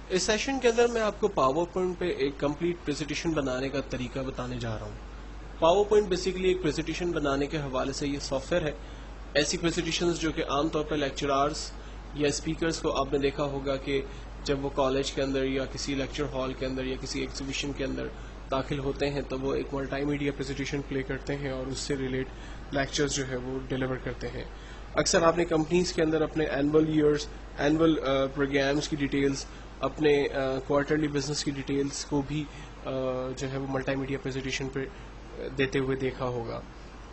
اس session کے اندر میں آپ کو پاور پوائنٹ پہ ایک کمپلیٹ پریزنٹیشن بنانے کا طریقہ بتانے جا رہا ہوں۔ پاور پوائنٹ بیسیکلی ایک پریزنٹیشن بنانے کے حوالے سے یہ سافٹ ویئر ہے۔ ایسی پریزنٹیشنز جو کہ عام طور پہ لیکچرارز یا اسپیکرز کو آپ نے دیکھا ہوگا کہ جب وہ کالج کے اندر یا کسی لیکچر ہال کے اندر یا کسی ایگزیبیشن کے اندر داخل ہوتے ہیں تو وہ ایک ملٹی میڈیا پریزنٹیشن پلے کرتے ہیں اور اس سے ریلیٹ لیکچرز جو ہے وہ ڈیلیور کرتے ہیں۔ اکثر آپ نے کمپنیز کے اندر اپنے اینول پروگرامز کی ڈیٹیلز، اپنے کوارٹرلی بزنس کی ڈیٹیلز کو بھی جو ہے وہ ملٹی میڈیا پریزنٹیشن پہ دیتے ہوئے دیکھا ہوگا۔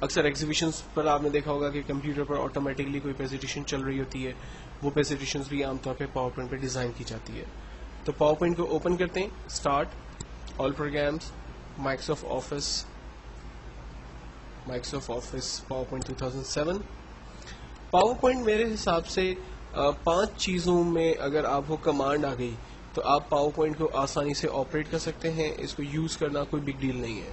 اکثر ایگزیبیشنز پر آپ نے دیکھا ہوگا کہ کمپیوٹر پر آٹومیٹکلی کوئی پریزنٹیشن چل رہی ہوتی ہے، وہ پریزنٹیشنز بھی عام طور پہ پاور پوائنٹ پہ ڈیزائن کی جاتی ہے۔ تو پاور پوائنٹ کو اوپن کرتے ہیں، start, all programs, Microsoft Office PowerPoint 2007۔ PowerPoint میرے حساب سے 5 چیزوں میں اگر آپ کو کمانڈ آ گئی تو آپ پاور پوائنٹ کو آسانی سے آپریٹ کر سکتے ہیں۔ اس کو یوز کرنا کوئی بگ ڈیل نہیں ہے۔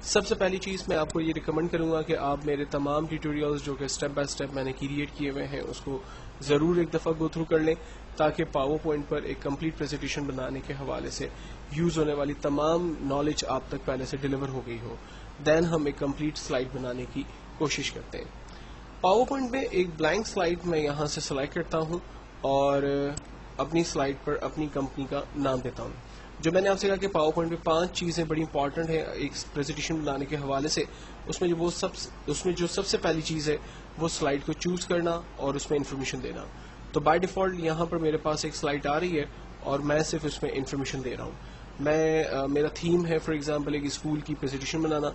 سب سے پہلی چیز میں آپ کو یہ ریکمینڈ کروں گا کہ آپ میرے تمام ٹیوٹوریلز جو کہ اسٹیپ بائی اسٹیپ میں نے کریٹ کیے ہوئے ہیں اس کو ضرور ایک دفعہ گو تھرو کر لیں، تاکہ پاور پوائنٹ پر ایک کمپلیٹ پریزنٹیشن بنانے کے حوالے سے یوز ہونے والی تمام نالج آپ تک پہلے سے ڈیلیور ہو گئی ہو۔ دین ہم ایک کمپلیٹ سلائڈ بنانے کی کوشش کرتے ہیں۔ پاور پوائنٹ میں ایک بلینک سلائڈ میں یہاں سے سلیکٹ کرتا ہوں اور اپنی سلائڈ پر اپنی کمپنی کا نام دیتا ہوں۔ جو میں نے آپ سے کہا کہ پاور پوائنٹ میں 5 چیزیں بڑی امپورٹنٹ ہیں ایک پریزنٹیشن بنانے کے حوالے سے، اس میں جو سب سے پہلی چیز ہے وہ سلائڈ کو چوز کرنا اور اس میں انفارمیشن دینا۔ تو بائی ڈیفالٹ یہاں پر میرے پاس ایک سلائڈ آ رہی ہے اور میں صرف اس میں انفارمیشن دے رہا ہوں۔ میرا تھیم ہے فار ایگزامپل ایک اسکول کی پریزنٹیشن بنانا،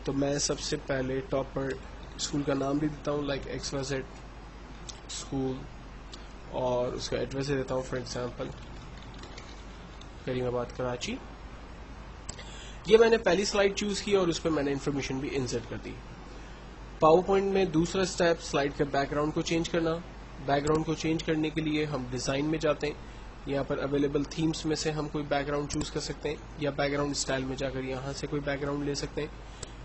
تو میں سب سے پہلے ٹاپ پر اسکول کا نام بھی دیتا ہوں لائک XYZ اسکول، اور اس کا ایڈریس دے دیتا ہوں فار ایگزامپل کریم آباد کراچی۔ یہ میں نے پہلی سلائڈ چوز کی اور اس پہ میں نے انفارمیشن بھی انسرٹ کر دی۔ پاور پوائنٹ میں دوسرا اسٹیپ سلائڈ کے بیک گراؤنڈ کو چینج کرنا۔ بیک گراؤنڈ کو چینج کرنے کے لیے ہم ڈیزائن میں جاتے ہیں، یہاں پر اویلیبل تھیمز میں سے ہم کوئی بیک گراؤنڈ چوز کر سکتے ہیں، یا بیک گراؤنڈ اسٹائل میں جا کر یہاں سے کوئی بیک گراؤنڈ لے سکتے ہیں،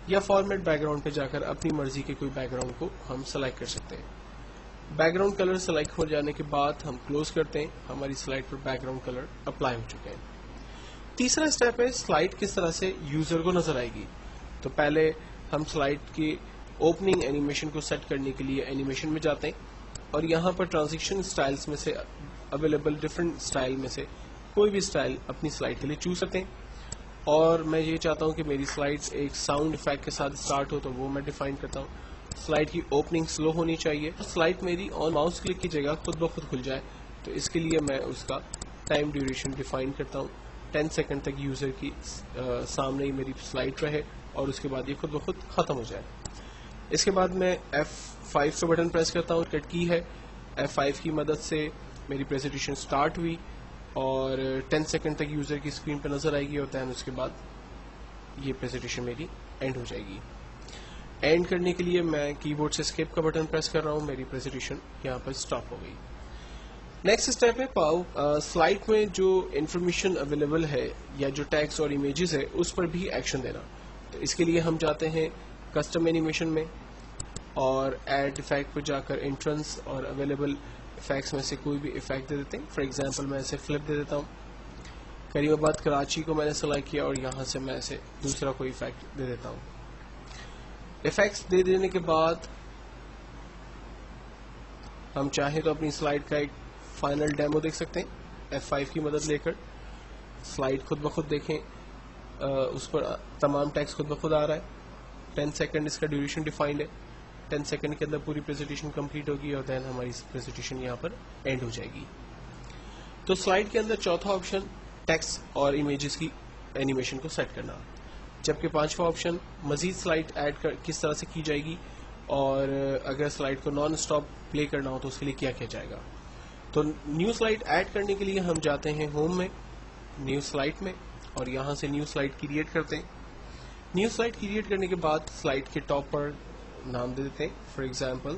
یا فارمیٹ بیک گراؤنڈ پہ جا کر اپنی مرضی کے کوئی بیک گراؤنڈ کو ہم سلیکٹ کر سکتے ہیں۔ بیک گراؤنڈ کلر سلیکٹ ہو جانے کے بعد ہم کلوز کرتے ہیں، ہماری سلائڈ پر بیک گراؤنڈ کلر اپلائی ہو چکے ہیں۔ تیسرا اسٹیپ ہے سلائڈ کس طرح سے یوزر کو نظر آئے گی۔ تو پہلے ہم سلائڈ کی اوپننگ اینیمیشن کو سیٹ کرنے کے لیے اینیمیشن میں جاتے ہیں اور یہاں پر ٹرانزیکشن سٹائلز میں سے اویلیبل ڈفرنٹ سٹائل میں سے کوئی بھی سٹائل اپنی سلائڈ کے لیے چوز کرتے ہیں، اور میں یہ چاہتا ہوں کہ میری سلائڈز ایک ساؤنڈ افیکٹ کے ساتھ اسٹارٹ ہو تو وہ میں ڈیفائن کرتا ہوں۔ سلائڈ کی اوپننگ سلو ہونی چاہیے، سلائڈ میری آن ماؤس کلک کی جگہ خود بخود کھل جائے، تو اس کے لیے میں اس کا ٹائم ڈیوریشن ڈیفائن کرتا ہوں۔ 10 سیکنڈ تک یوزر کی سامنے ہی میری سلائڈ رہے اور اس کے بعد یہ خود بخود ختم ہو جائے۔ اس کے بعد میں F5 کا بٹن پریس کرتا ہوں، کٹ کی ہے، F5 کی مدد سے میری پریزنٹیشن سٹارٹ ہوئی اور 10 سیکنڈ تک یوزر کی اسکرین پہ نظر آئے گی، اور دین اس کے بعد یہ پریزنٹیشن میری اینڈ ہو جائے گی۔ اینڈ کرنے کے لیے میں کی بورڈ سے اسکیپ کا بٹن پریس کر رہا ہوں، میری پریزنٹیشن یہاں پر سٹاپ ہو گئی۔ نیکسٹ اسٹیپ ہے سلائڈ میں جو انفارمیشن اویلیبل ہے یا جو ٹیکسٹ اور امیجز ہے اس پر بھی ایکشن دینا۔ تو اس کے لیے ہم جاتے ہیں کسٹم اینیمیشن میں اور ایڈ افیکٹ پہ جا کر انٹرنس اور اویلیبل افیکٹس میں سے کوئی بھی افیکٹ دے دیتے ہیں۔ فار ایگزامپل میں اسے فلپ دے دیتا ہوں، کریم آباد کراچی کو میں نے سلیکٹ کیا اور یہاں سے میں اسے دوسرا کوئی افیکٹ دے دیتا ہوں۔ افیکٹس دے دینے کے بعد ہم چاہیں تو اپنی سلائڈ کا ایک فائنل ڈیمو دیکھ سکتے ہیں، F5 کی مدد لے کر سلائڈ خود بخود دیکھیں، اس پر تمام ٹیکسٹ خود بخود آ رہا ہے۔ 10 سیکنڈ اس کا ڈیوریشن ڈیفائنڈ ہے، 10 سیکنڈ کے اندر پوری پریزنٹیشن کمپلیٹ ہوگی اور دین ہماری پریزنٹیشن یہاں پر اینڈ ہو جائے گی۔ تو سلائڈ کے اندر چوتھا آپشن ٹیکسٹ اور امیجز کی اینیمیشن کو سیٹ کرنا، جبکہ پانچواں آپشن مزید سلائڈ ایڈ کس طرح سے کی جائے گی، اور اگر سلائڈ کو نان اسٹاپ پلے کرنا ہو تو اس کے لیے کیا کیا جائے گا۔ تو نیو سلائڈ ایڈ کرنے کے لیے ہم جاتے ہیں ہوم میں، نیو سلائڈ میں، اور یہاں سے نیو سلائڈ کریٹ کرتے ہیں۔ نیو سلائڈ کریٹ کرنے کے بعد سلائڈ کے ٹاپ پر نام دے دیتے ہیں، for example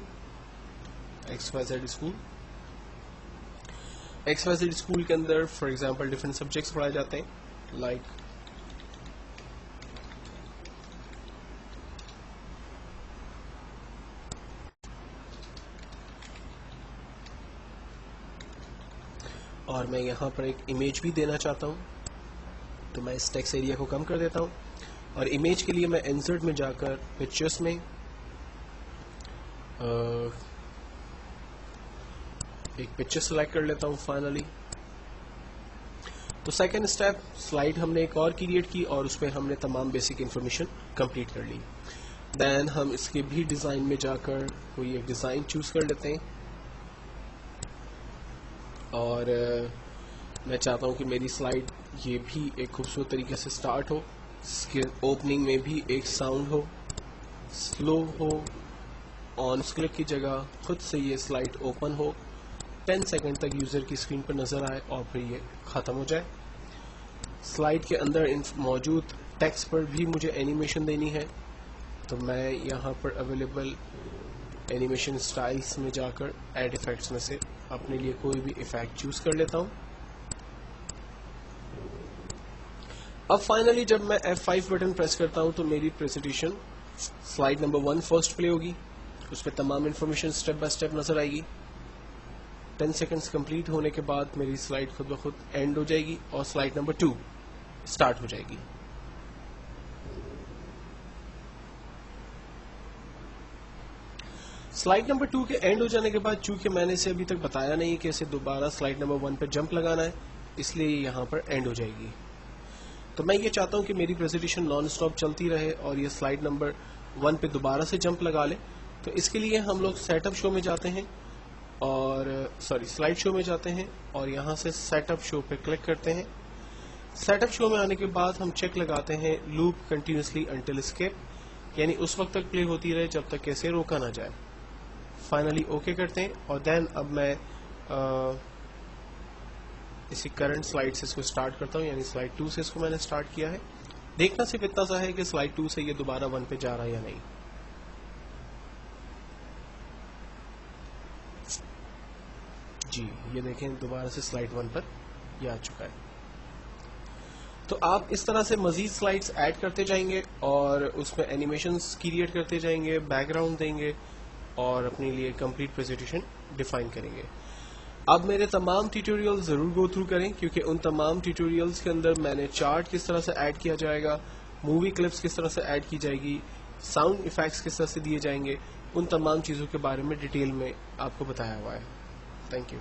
XYZ school. XYZ school کے اندر فار ایگزامپل ڈفرینٹ سبجیکٹس پڑھائے جاتے ہیں لائک اور میں یہاں پر ایک امیج بھی دینا چاہتا ہوں، تو میں اس ٹیکسٹ ایریا کو کم کر دیتا ہوں اور امیج کے لیے میں انسرٹ میں جا کر پکچرز میں ایک پکچر سلیکٹ کر لیتا ہوں فائنلی. تو سیکنڈ اسٹیپ، سلائیڈ ہم نے ایک اور کریٹ کی اور اس پہ ہم نے تمام بیسک انفارمیشن کمپلیٹ کر لی. دین ہم اس کے بھی ڈیزائن میں جا کر کوئی ایک ڈیزائن چوز کر لیتے ہیں اور میں چاہتا ہوں کہ میری سلائیڈ یہ بھی ایک خوبصورت طریقے سے سٹارٹ ہو، اس کے اوپننگ میں بھی ایک ساؤنڈ ہو، سلو ہو، آن کلک کی جگہ خود سے یہ سلائیڈ اوپن ہو، 10 سیکنڈ تک یوزر کی اسکرین پر نظر آئے اور پھر یہ ختم ہو جائے. سلائیڈ کے اندر موجود ٹیکسٹ پر بھی مجھے اینیمیشن دینی ہے، تو میں یہاں پر اویلیبل اینیمیشن سٹائلز میں جا کر ایڈ افیکٹس میں سے اپنے لیے کوئی بھی افیکٹ چوز کر لیتا ہوں. اب فائنلی جب میں F5 بٹن پریس کرتا ہوں تو میری پریزنٹیشن سلائیڈ نمبر 1 فرسٹ پلے ہوگی، اس پہ تمام انفارمیشن سٹیپ بائی سٹیپ نظر آئے گی. 10 سیکنڈز کمپلیٹ ہونے کے بعد میری سلائیڈ خود بخود اینڈ ہو جائے گی اور سلائیڈ نمبر 2 سٹارٹ ہو جائے گی. سلائیڈ نمبر 2 کے اینڈ ہو جانے کے بعد چونکہ میں نے اسے ابھی تک بتایا نہیں کہ اسے دوبارہ سلائیڈ نمبر 1 پہ جمپ لگانا ہے، اس لیے یہاں پر اینڈ ہو جائے گی. تو میں یہ چاہتا ہوں کہ میری پریزنٹیشن نان اسٹاپ چلتی رہے اور یہ سلائیڈ نمبر 1 پہ دوبارہ سے جمپ لگا لے. تو اس کے لیے ہم لوگ سیٹ اپ شو میں جاتے ہیں اور سلائیڈ شو میں جاتے ہیں اور یہاں سے سیٹ اپ شو پہ کلک کرتے ہیں. سیٹ اپ شو میں آنے کے بعد ہم چیک لگاتے ہیں لوپ کنٹینیوسلی انٹل اسکیپ، یعنی اس وقت تک پلے ہوتی رہے جب تک کہ اسے روکا نہ جائے. فائنلی اوکے کرتے ہیں اور دین اب میں اسی کرنٹ سلائیڈ سے اس کو سٹارٹ کرتا ہوں، یعنی سلائیڈ 2 سے اس کو میں نے سٹارٹ کیا ہے. دیکھنا صرف اتنا سا ہے کہ سلائیڈ 2 سے یہ دوبارہ 1 پہ جا رہا ہے یا نہیں. جی یہ دیکھیں دوبارہ سے سلائیڈ 1 پر یہ آ چکا ہے. تو آپ اس طرح سے مزید سلائیڈز ایڈ کرتے جائیں گے اور اس میں اینیمیشنز کریٹ کرتے جائیں گے، بیک گراؤنڈ دیں گے اور اپنے لیے کمپلیٹ پریزنٹیشن ڈیفائن کریں گے. اب میرے تمام ٹیوٹوریل ضرور گو تھرو کریں کیونکہ ان تمام ٹیوٹوریلز کے اندر میں نے چارٹ کس طرح سے ایڈ کیا جائے گا، مووی کلپس کس طرح سے ایڈ کی جائے گی، ساؤنڈ ایفیکٹس کس طرح سے دیے جائیں گے، ان تمام چیزوں کے بارے میں ڈیٹیل میں آپ کو بتایا ہوا ہے. Thank you.